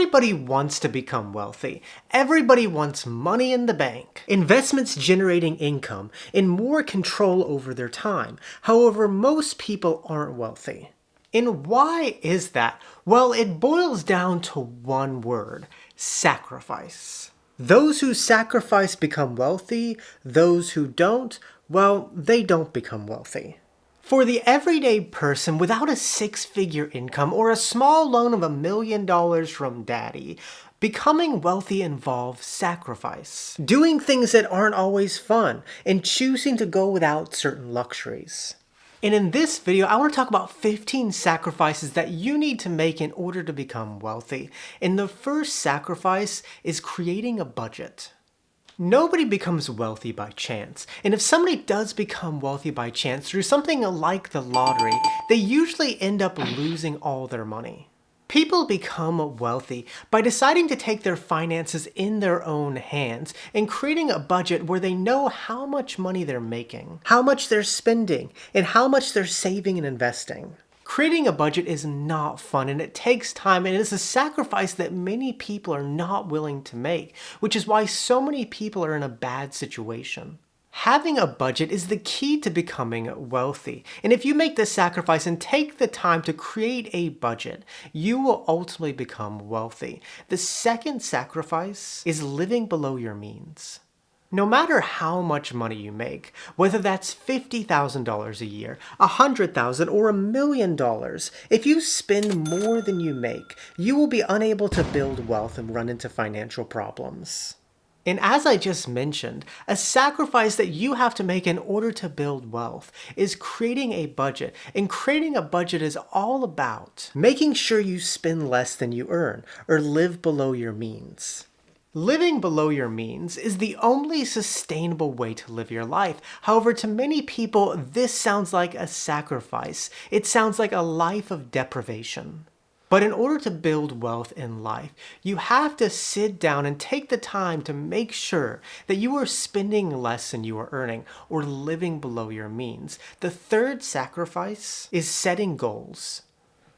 Everybody wants to become wealthy. Everybody wants money in the bank, investments generating income, and more control over their time. However, most people aren't wealthy. And why is that? Well, it boils down to one word: sacrifice. Those who sacrifice become wealthy. Those who don't, well, they don't become wealthy. For the everyday person without a six-figure income or a small loan of $1 million from daddy, becoming wealthy involves sacrifice. Doing things that aren't always fun and choosing to go without certain luxuries. And in this video, I want to talk about 15 sacrifices that you need to make in order to become wealthy. And the first sacrifice is creating a budget. Nobody becomes wealthy by chance, and if somebody does become wealthy by chance through something like the lottery, they usually end up losing all their money. People become wealthy by deciding to take their finances in their own hands and creating a budget where they know how much money they're making, how much they're spending, and how much they're saving and investing. Creating a budget is not fun, and it takes time, and it is a sacrifice that many people are not willing to make, which is why so many people are in a bad situation. Having a budget is the key to becoming wealthy, and if you make this sacrifice and take the time to create a budget, you will ultimately become wealthy. The second sacrifice is living below your means. No matter how much money you make, whether that's $50,000 a year, $100,000, or $1 million, if you spend more than you make, you will be unable to build wealth and run into financial problems. And as I just mentioned, a sacrifice that you have to make in order to build wealth is creating a budget. And creating a budget is all about making sure you spend less than you earn or live below your means. Living below your means is the only sustainable way to live your life. However, to many people, this sounds like a sacrifice. It sounds like a life of deprivation. But in order to build wealth in life, you have to sit down and take the time to make sure that you are spending less than you are earning or living below your means. The third sacrifice is setting goals.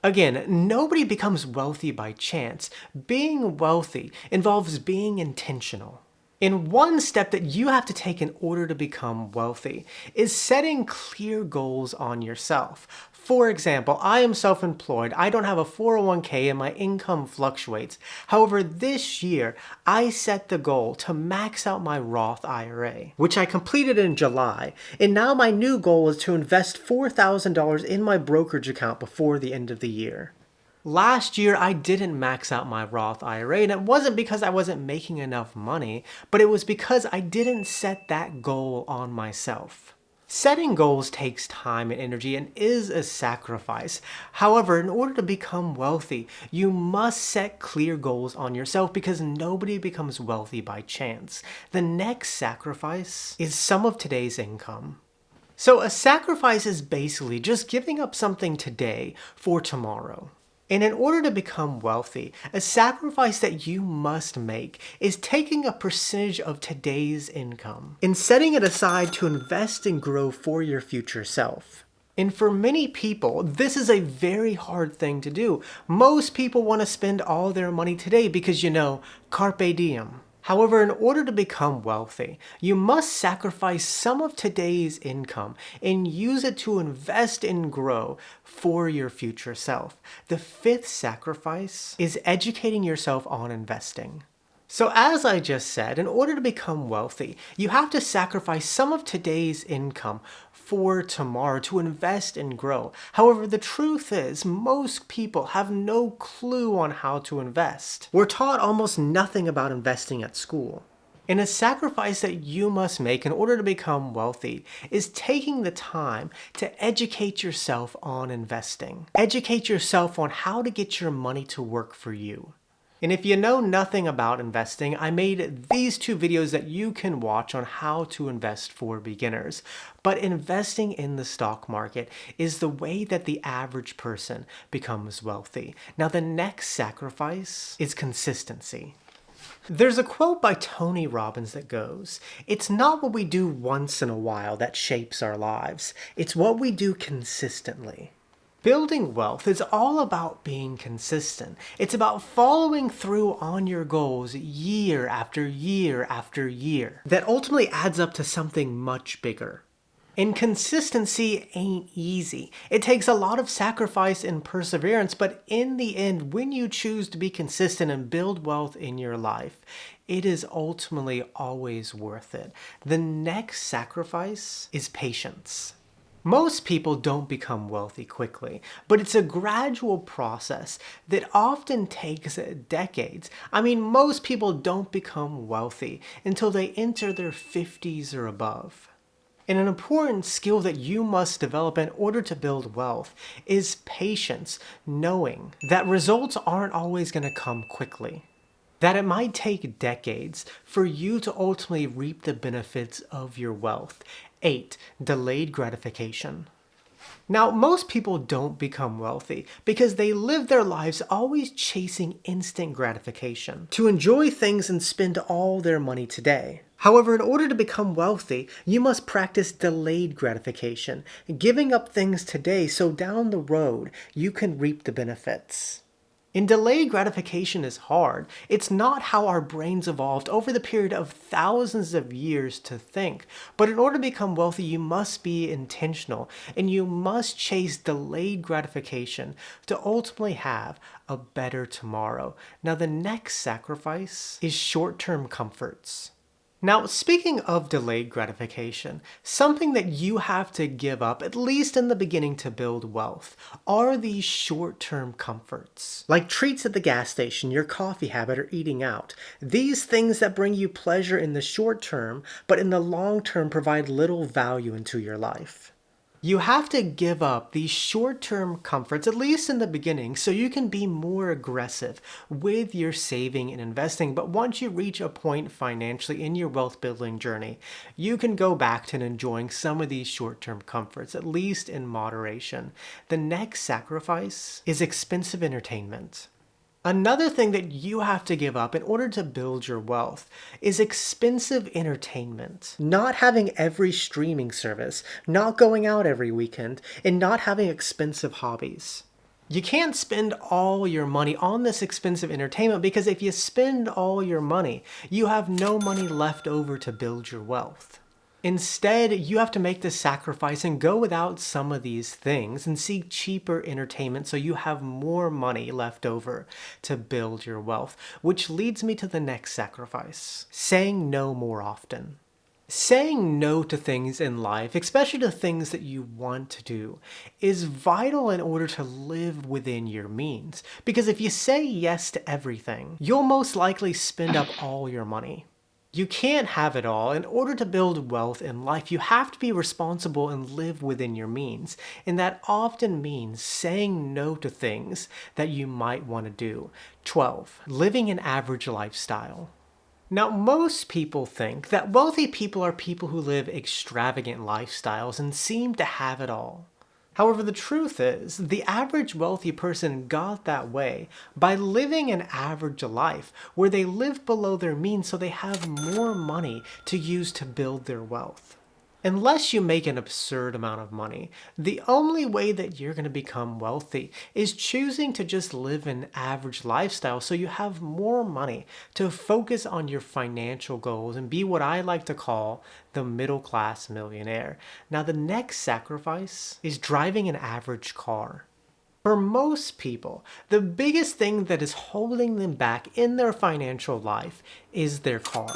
Again, nobody becomes wealthy by chance. Being wealthy involves being intentional. And one step that you have to take in order to become wealthy is setting clear goals on yourself. For example, I am self-employed. I don't have a 401k and my income fluctuates. However, this year, I set the goal to max out my Roth IRA, which I completed in July. And now my new goal is to invest $4,000 in my brokerage account before the end of the year. Last year, I didn't max out my Roth IRA, and it wasn't because I wasn't making enough money, but it was because I didn't set that goal on myself. Setting goals takes time and energy and is a sacrifice. However, in order to become wealthy, you must set clear goals on yourself because nobody becomes wealthy by chance. The next sacrifice is some of today's income. So a sacrifice is basically just giving up something today for tomorrow. And in order to become wealthy, a sacrifice that you must make is taking a percentage of today's income and setting it aside to invest and grow for your future self. And for many people, this is a very hard thing to do. Most people want to spend all their money today because, carpe diem. However, in order to become wealthy, you must sacrifice some of today's income and use it to invest and grow for your future self. The fifth sacrifice is educating yourself on investing. So as I just said, in order to become wealthy, you have to sacrifice some of today's income for tomorrow to invest and grow. However, the truth is most people have no clue on how to invest. We're taught almost nothing about investing at school. And a sacrifice that you must make in order to become wealthy is taking the time to educate yourself on investing. Educate yourself on how to get your money to work for you. And if you know nothing about investing, I made these two videos that you can watch on how to invest for beginners. But investing in the stock market is the way that the average person becomes wealthy. Now, the next sacrifice is consistency. There's a quote by Tony Robbins that goes, "It's not what we do once in a while that shapes our lives. It's what we do consistently." Building wealth is all about being consistent. It's about following through on your goals year after year after year. That ultimately adds up to something much bigger. And consistency ain't easy. It takes a lot of sacrifice and perseverance, but in the end, when you choose to be consistent and build wealth in your life, it is ultimately always worth it. The next sacrifice is patience. Most people don't become wealthy quickly, but it's a gradual process that often takes decades. I mean, most people don't become wealthy until they enter their 50s or above. And an important skill that you must develop in order to build wealth is patience, knowing that results aren't always going to come quickly. That it might take decades for you to ultimately reap the benefits of your wealth. 8. Delayed gratification. Now, most people don't become wealthy because they live their lives always chasing instant gratification, to enjoy things and spend all their money today. However, in order to become wealthy, you must practice delayed gratification, giving up things today so down the road you can reap the benefits. And delayed gratification is hard. It's not how our brains evolved over the period of thousands of years to think. But in order to become wealthy, you must be intentional and you must chase delayed gratification to ultimately have a better tomorrow. Now, the next sacrifice is short-term comforts. Now, speaking of delayed gratification, something that you have to give up, at least in the beginning to build wealth, are these short-term comforts. Like treats at the gas station, your coffee habit, or eating out. These things that bring you pleasure in the short term, but in the long term provide little value into your life. You have to give up these short-term comforts, at least in the beginning, so you can be more aggressive with your saving and investing. But once you reach a point financially in your wealth building journey, you can go back to enjoying some of these short-term comforts, at least in moderation. The next sacrifice is expensive entertainment. Another thing that you have to give up in order to build your wealth is expensive entertainment. Not having every streaming service, not going out every weekend, and not having expensive hobbies. You can't spend all your money on this expensive entertainment because if you spend all your money, you have no money left over to build your wealth. Instead, you have to make the sacrifice and go without some of these things and seek cheaper entertainment so you have more money left over to build your wealth. Which leads me to the next sacrifice: saying no more often. Saying no to things in life, especially to things that you want to do, is vital in order to live within your means. Because if you say yes to everything, you'll most likely spend up all your money. You can't have it all. In order to build wealth in life, you have to be responsible and live within your means. And that often means saying no to things that you might want to do. 12. Living an average lifestyle. Now, most people think that wealthy people are people who live extravagant lifestyles and seem to have it all. However, the truth is, the average wealthy person got that way by living an average life where they live below their means so they have more money to use to build their wealth. Unless you make an absurd amount of money, the only way that you're going to become wealthy is choosing to just live an average lifestyle so you have more money to focus on your financial goals and be what I like to call the middle-class millionaire. Now, the next sacrifice is driving an average car. For most people, the biggest thing that is holding them back in their financial life is their car.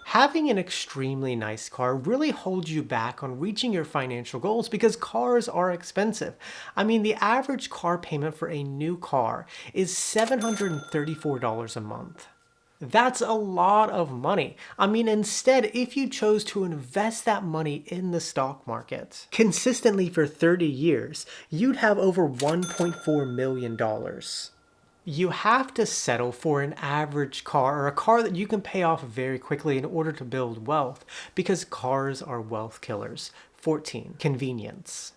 Having an extremely nice car really holds you back on reaching your financial goals because cars are expensive. I mean, the average car payment for a new car is $734 a month. That's a lot of money. I mean, instead, if you chose to invest that money in the stock market consistently for 30 years, you'd have over $1.4 million. You have to settle for an average car or a car that you can pay off very quickly in order to build wealth because cars are wealth killers. 14. Convenience.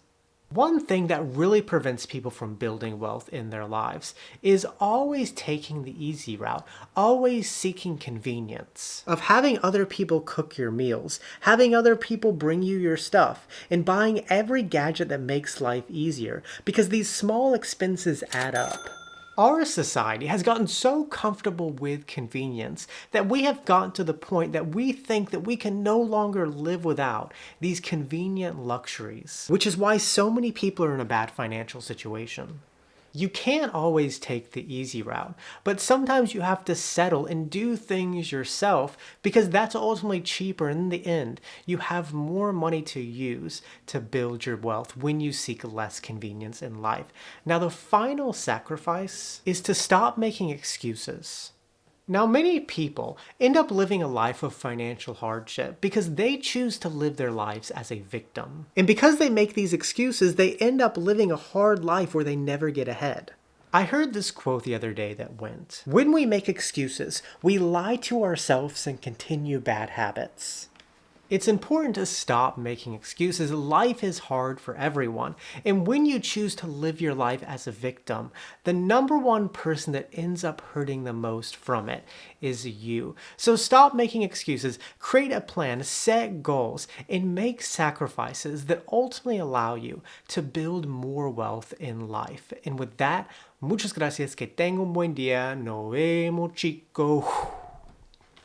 One thing that really prevents people from building wealth in their lives is always taking the easy route, always seeking convenience. Of having other people cook your meals, having other people bring you your stuff, and buying every gadget that makes life easier, because these small expenses add up. Our society has gotten so comfortable with convenience that we have gotten to the point that we think that we can no longer live without these convenient luxuries, which is why so many people are in a bad financial situation. You can't always take the easy route, but sometimes you have to settle and do things yourself because that's ultimately cheaper. In the end, you have more money to use to build your wealth when you seek less convenience in life. Now, the final sacrifice is to stop making excuses. Now, many people end up living a life of financial hardship because they choose to live their lives as a victim. And because they make these excuses, they end up living a hard life where they never get ahead. I heard this quote the other day that went, "When we make excuses, we lie to ourselves and continue bad habits." It's important to stop making excuses. Life is hard for everyone. And when you choose to live your life as a victim, the number one person that ends up hurting the most from it is you. So stop making excuses, create a plan, set goals, and make sacrifices that ultimately allow you to build more wealth in life. And with that, muchas gracias. Que tenga un buen día. Nos vemos, chicos.